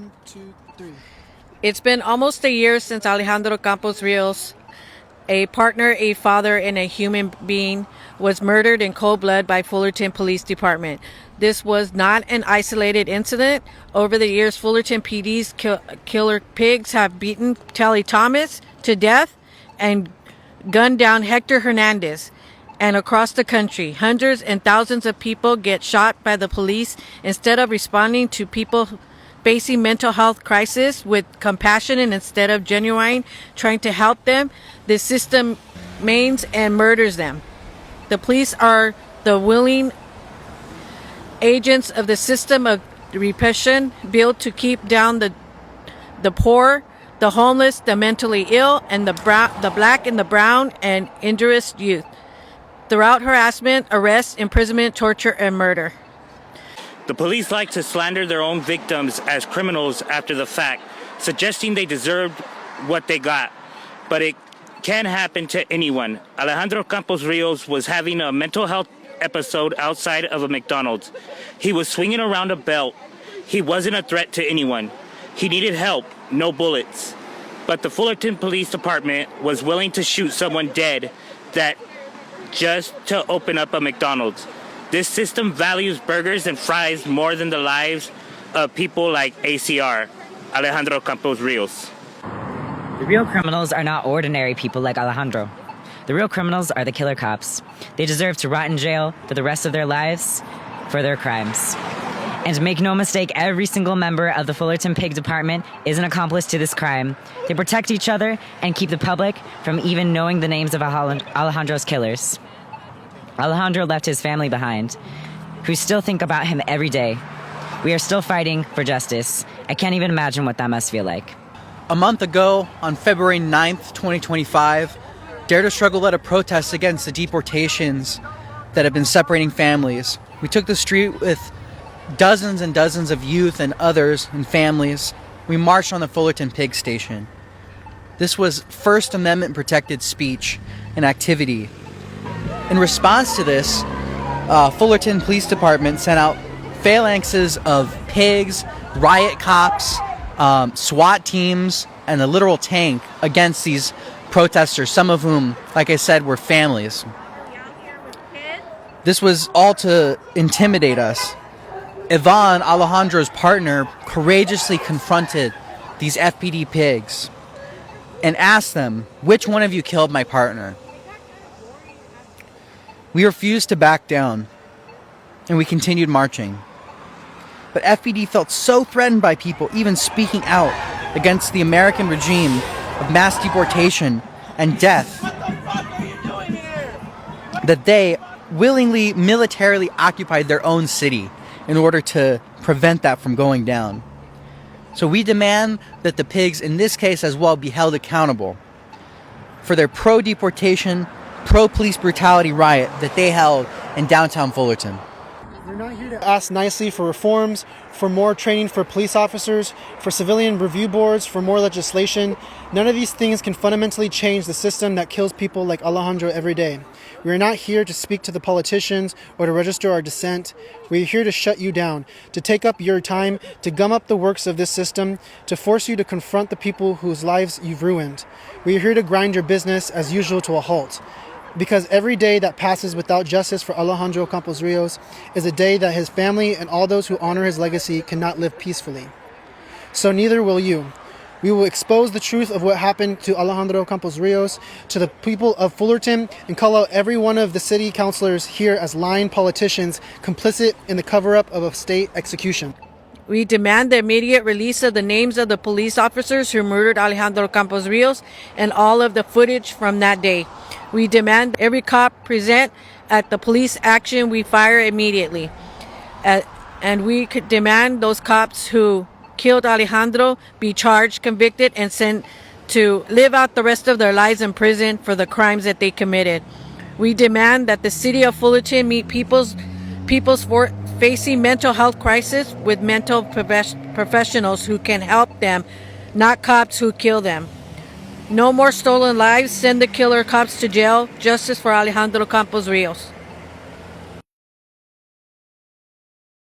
1, 2, 3. It's been almost a year since Alejandro Campos Rios, a partner, a father, and a human being, was murdered in cold blood by Fullerton Police Department. This was not an isolated incident. Over the years, Fullerton PD's killer pigs have beaten Telly Thomas to death and gunned down Hector Hernandez. And across the country, hundreds and thousands of people get shot by the police instead of responding to people facing mental health crisis with compassion and instead of genuine trying to help them. The system maims and murders them. The police are the willing agents of the system of repression built to keep down the poor, the homeless, the mentally ill, and the black and the brown and injurious youth. Throughout harassment, arrest, imprisonment, torture, and murder. The police like to slander their own victims as criminals after the fact, suggesting they deserved what they got. But it can happen to anyone. Alejandro Campos Rios was having a mental health episode outside of a McDonald's. He was swinging around a belt. He wasn't a threat to anyone. He needed help, no bullets. But the Fullerton Police Department was willing to shoot someone dead just to open up a McDonald's. This system values burgers and fries more than the lives of people like ACR, Alejandro Campos Rios. The real criminals are not ordinary people like Alejandro. The real criminals are the killer cops. They deserve to rot in jail for the rest of their lives for their crimes. And make no mistake, every single member of the Fullerton Pig Department is an accomplice to this crime. They protect each other and keep the public from even knowing the names of Alejandro's killers. Alejandro left his family behind, who still think about him every day. We are still fighting for justice. I can't even imagine what that must feel like. A month ago, on February 9th, 2025, Dare to Struggle led a protest against the deportations that have been separating families. We took the street with dozens and dozens of youth and others and families. We marched on the Fullerton Pig Station. This was First Amendment protected speech and activity. In response to this, Fullerton Police Department sent out phalanxes of pigs, riot cops, SWAT teams, and a literal tank against these protesters, some of whom, like I said, were families. This was all to intimidate us. Yvonne, Alejandro's partner, courageously confronted these FPD pigs and asked them, "Which one of you killed my partner?" We refused to back down, and we continued marching. But FPD felt so threatened by people even speaking out against the American regime of mass deportation and death that they willingly militarily occupied their own city in order to prevent that from going down. So we demand that the pigs, in this case as well, be held accountable for their pro-deportation, pro-police brutality riot that they held in downtown Fullerton. We're not here to ask nicely for reforms, for more training for police officers, for civilian review boards, for more legislation. None of these things can fundamentally change the system that kills people like Alejandro every day. We are not here to speak to the politicians or to register our dissent. We are here to shut you down, to take up your time, to gum up the works of this system, to force you to confront the people whose lives you've ruined. We are here to grind your business as usual to a halt. Because every day that passes without justice for Alejandro Campos Rios is a day that his family and all those who honor his legacy cannot live peacefully. So neither will you. We will expose the truth of what happened to Alejandro Campos Rios to the people of Fullerton and call out every one of the city councilors here as lying politicians complicit in the cover-up of a state execution. We demand the immediate release of the names of the police officers who murdered Alejandro Campos Rios and all of the footage from that day. We demand every cop present at the police action we fire immediately. And we could demand those cops who killed Alejandro be charged, convicted, and sent to live out the rest of their lives in prison for the crimes that they committed. We demand that the city of Fullerton meet people's facing mental health crisis with mental professionals who can help them, not cops who kill them. No more stolen lives. Send the killer cops to jail. Justice for Alejandro Campos Rios.